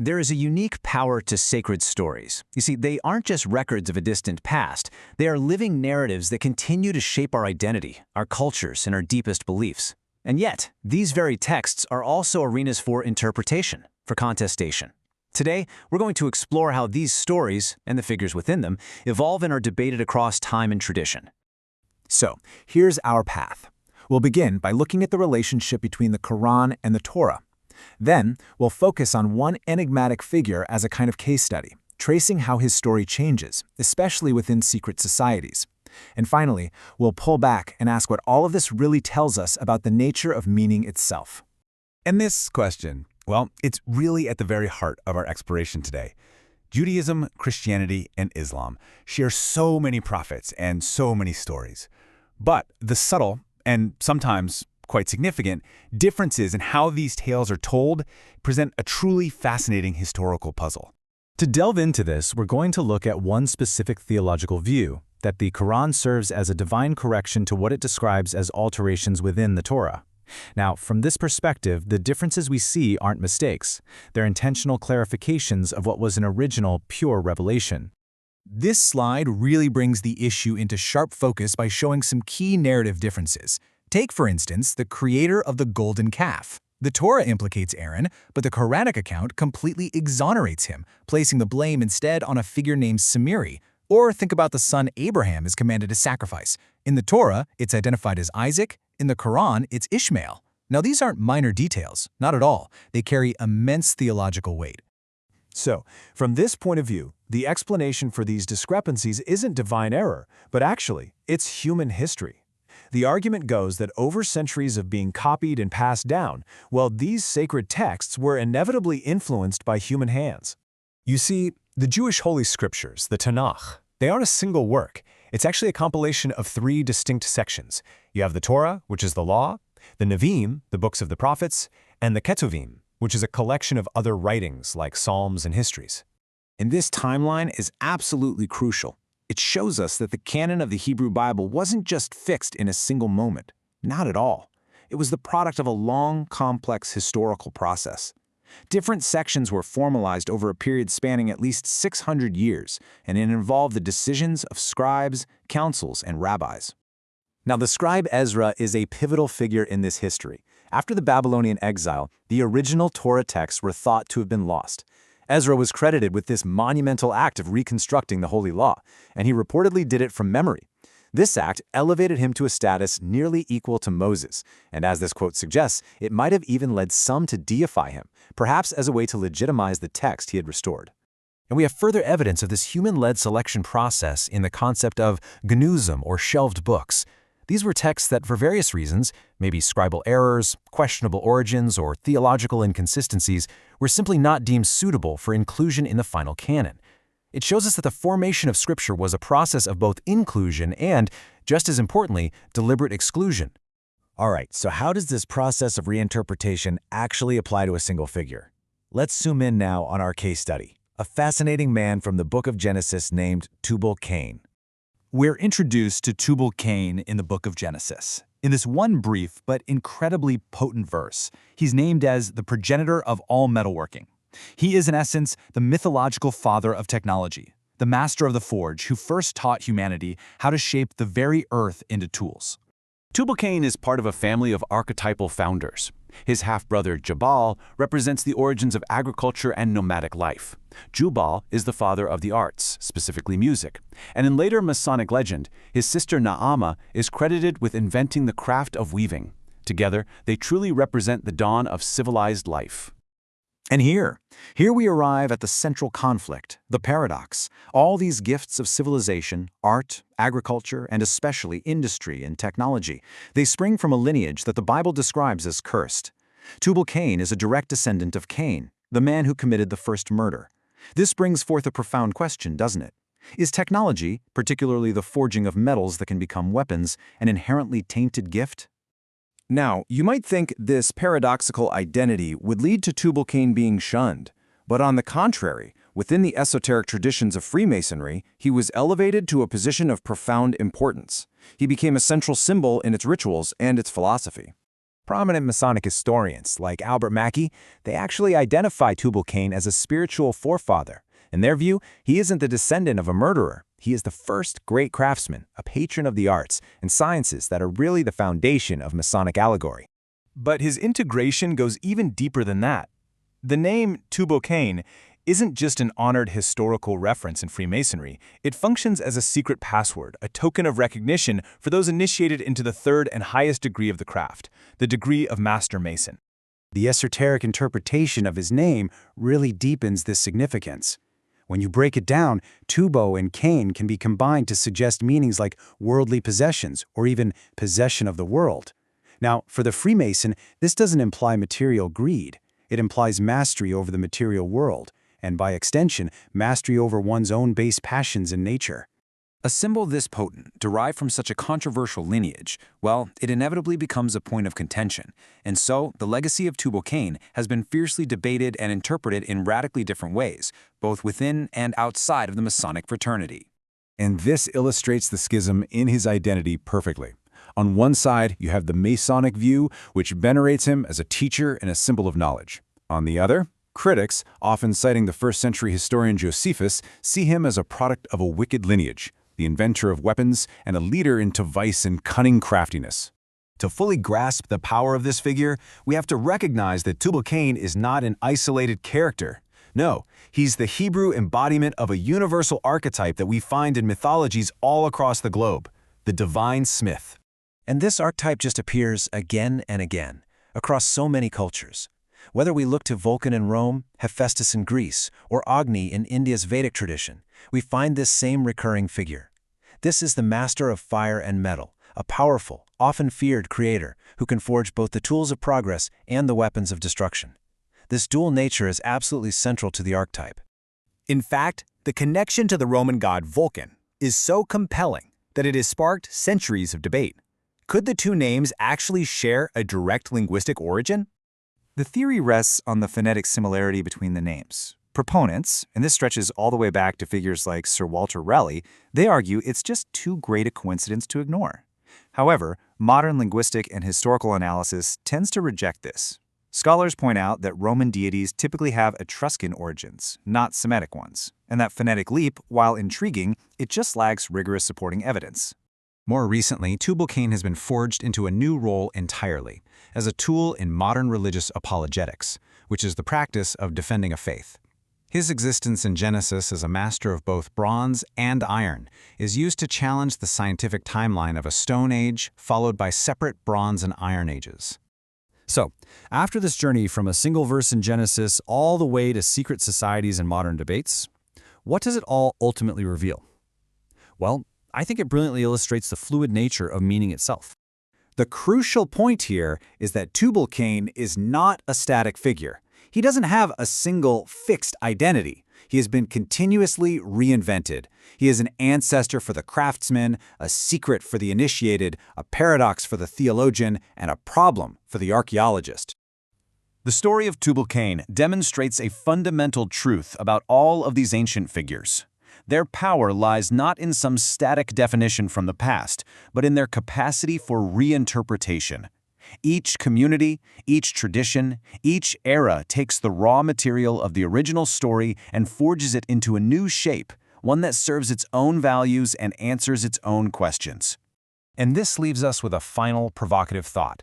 There is a unique power to sacred stories. You see, they aren't just records of a distant past. They are living narratives that continue to shape our identity, our cultures, and our deepest beliefs. And yet, these very texts are also arenas for interpretation, for contestation. Today, we're going to explore how these stories, and the figures within them, evolve and are debated across time and tradition. So, here's our path. We'll begin by looking at the relationship between the Quran and the Torah. Then, we'll focus on one enigmatic figure as a kind of case study, tracing how his story changes, especially within secret societies. And finally, we'll pull back and ask what all of this really tells us about the nature of meaning itself. And this question, well, it's really at the very heart of our exploration today. Judaism, Christianity, and Islam share so many prophets and so many stories. But the subtle, and sometimes quite significant, differences in how these tales are told present a truly fascinating historical puzzle. To delve into this, we're going to look at one specific theological view, that the Quran serves as a divine correction to what it describes as alterations within the Torah. Now, from this perspective, the differences we see aren't mistakes. They're intentional clarifications of what was an original, pure revelation. This slide really brings the issue into sharp focus by showing some key narrative differences. Take, for instance, the creator of the golden calf. The Torah implicates Aaron, but the Quranic account completely exonerates him, placing the blame instead on a figure named Samiri. Or think about the son Abraham is commanded to sacrifice. In the Torah, it's identified as Isaac. In the Quran, it's Ishmael. Now, these aren't minor details, not at all. They carry immense theological weight. So, from this point of view, the explanation for these discrepancies isn't divine error, but actually, it's human history. The argument goes that over centuries of being copied and passed down, well, these sacred texts were inevitably influenced by human hands. You see, the Jewish Holy Scriptures, the Tanakh, they aren't a single work. It's actually a compilation of 3 distinct sections. You have the Torah, which is the law, the Nevi'im, the books of the prophets, and the Ketuvim, which is a collection of other writings like psalms and histories. And this timeline is absolutely crucial. It shows us that the canon of the Hebrew Bible wasn't just fixed in a single moment. Not at all. It was the product of a long, complex historical process. Different sections were formalized over a period spanning at least 600 years, and it involved the decisions of scribes, councils, and rabbis. Now, the scribe Ezra is a pivotal figure in this history. After the Babylonian exile, the original Torah texts were thought to have been lost. Ezra was credited with this monumental act of reconstructing the Holy Law, and he reportedly did it from memory. This act elevated him to a status nearly equal to Moses, and as this quote suggests, it might have even led some to deify him, perhaps as a way to legitimize the text he had restored. And we have further evidence of this human-led selection process in the concept of gnuzim, or shelved books. These were texts that, for various reasons, maybe scribal errors, questionable origins, or theological inconsistencies, were simply not deemed suitable for inclusion in the final canon. It shows us that the formation of Scripture was a process of both inclusion and, just as importantly, deliberate exclusion. All right, so how does this process of reinterpretation actually apply to a single figure? Let's zoom in now on our case study, a fascinating man from the book of Genesis named Tubal Kain. We're introduced to Tubal Kain in the book of Genesis. In this one brief but incredibly potent verse, he's named as the progenitor of all metalworking. He is, in essence, the mythological father of technology, the master of the forge who first taught humanity how to shape the very earth into tools. Tubal Kain is part of a family of archetypal founders. His half-brother Jabal represents the origins of agriculture and nomadic life. Jubal is the father of the arts, specifically music. And in later Masonic legend, his sister Naama is credited with inventing the craft of weaving. Together, they truly represent the dawn of civilized life. And here we arrive at the central conflict, the paradox. All these gifts of civilization, art, agriculture, and especially industry and technology, they spring from a lineage that the Bible describes as cursed. Tubal Kain is a direct descendant of Cain, the man who committed the first murder. This brings forth a profound question, doesn't it? Is technology, particularly the forging of metals that can become weapons, an inherently tainted gift? Now, you might think this paradoxical identity would lead to Tubal Kain being shunned, but on the contrary, within the esoteric traditions of Freemasonry, he was elevated to a position of profound importance. He became a central symbol in its rituals and its philosophy. Prominent Masonic historians, like Albert Mackey, they actually identify Tubal Kain as a spiritual forefather. In their view, he isn't the descendant of a murderer. He is the first great craftsman, a patron of the arts and sciences that are really the foundation of Masonic allegory. But his integration goes even deeper than that. The name Tubal Kain isn't just an honored historical reference in Freemasonry. It functions as a secret password, a token of recognition for those initiated into the third and highest degree of the craft, the degree of Master Mason. The esoteric interpretation of his name really deepens this significance. When you break it down, Tubal and Kain can be combined to suggest meanings like worldly possessions or even possession of the world. Now, for the Freemason, this doesn't imply material greed. It implies mastery over the material world, and by extension, mastery over one's own base passions in nature. A symbol this potent, derived from such a controversial lineage, well, it inevitably becomes a point of contention. And so, the legacy of Tubal Kain has been fiercely debated and interpreted in radically different ways, both within and outside of the Masonic fraternity. And this illustrates the schism in his identity perfectly. On one side, you have the Masonic view, which venerates him as a teacher and a symbol of knowledge. On the other, critics, often citing the first-century historian Josephus, see him as a product of a wicked lineage, the inventor of weapons, and a leader into vice and cunning craftiness. To fully grasp the power of this figure, we have to recognize that Tubal Kain is not an isolated character. No, he's the Hebrew embodiment of a universal archetype that we find in mythologies all across the globe, the divine smith. And this archetype just appears again and again, across so many cultures. Whether we look to Vulcan in Rome, Hephaestus in Greece, or Agni in India's Vedic tradition, we find this same recurring figure. This is the master of fire and metal, a powerful, often feared creator who can forge both the tools of progress and the weapons of destruction. This dual nature is absolutely central to the archetype. In fact, the connection to the Roman god Vulcan is so compelling that it has sparked centuries of debate. Could the two names actually share a direct linguistic origin? The theory rests on the phonetic similarity between the names. Proponents, and this stretches all the way back to figures like Sir Walter Raleigh, they argue it's just too great a coincidence to ignore. However, modern linguistic and historical analysis tends to reject this. Scholars point out that Roman deities typically have Etruscan origins, not Semitic ones, and that phonetic leap, while intriguing, it just lacks rigorous supporting evidence. More recently, Tubal Kain has been forged into a new role entirely, as a tool in modern religious apologetics, which is the practice of defending a faith. His existence in Genesis as a master of both bronze and iron is used to challenge the scientific timeline of a Stone Age followed by separate Bronze and Iron Ages. So, after this journey from a single verse in Genesis all the way to secret societies and modern debates, what does it all ultimately reveal? Well, I think it brilliantly illustrates the fluid nature of meaning itself. The crucial point here is that Tubal Kain is not a static figure. He doesn't have a single fixed identity. He has been continuously reinvented. He is an ancestor for the craftsman, a secret for the initiated, a paradox for the theologian, and a problem for the archaeologist. The story of Tubal Kain demonstrates a fundamental truth about all of these ancient figures. Their power lies not in some static definition from the past, but in their capacity for reinterpretation. Each community, each tradition, each era takes the raw material of the original story and forges it into a new shape, one that serves its own values and answers its own questions. And this leaves us with a final provocative thought.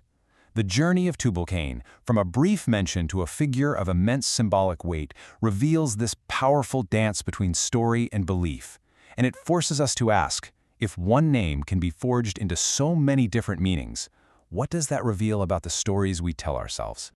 The journey of Tubal Kain, from a brief mention to a figure of immense symbolic weight, reveals this powerful dance between story and belief. And it forces us to ask, if one name can be forged into so many different meanings, what does that reveal about the stories we tell ourselves?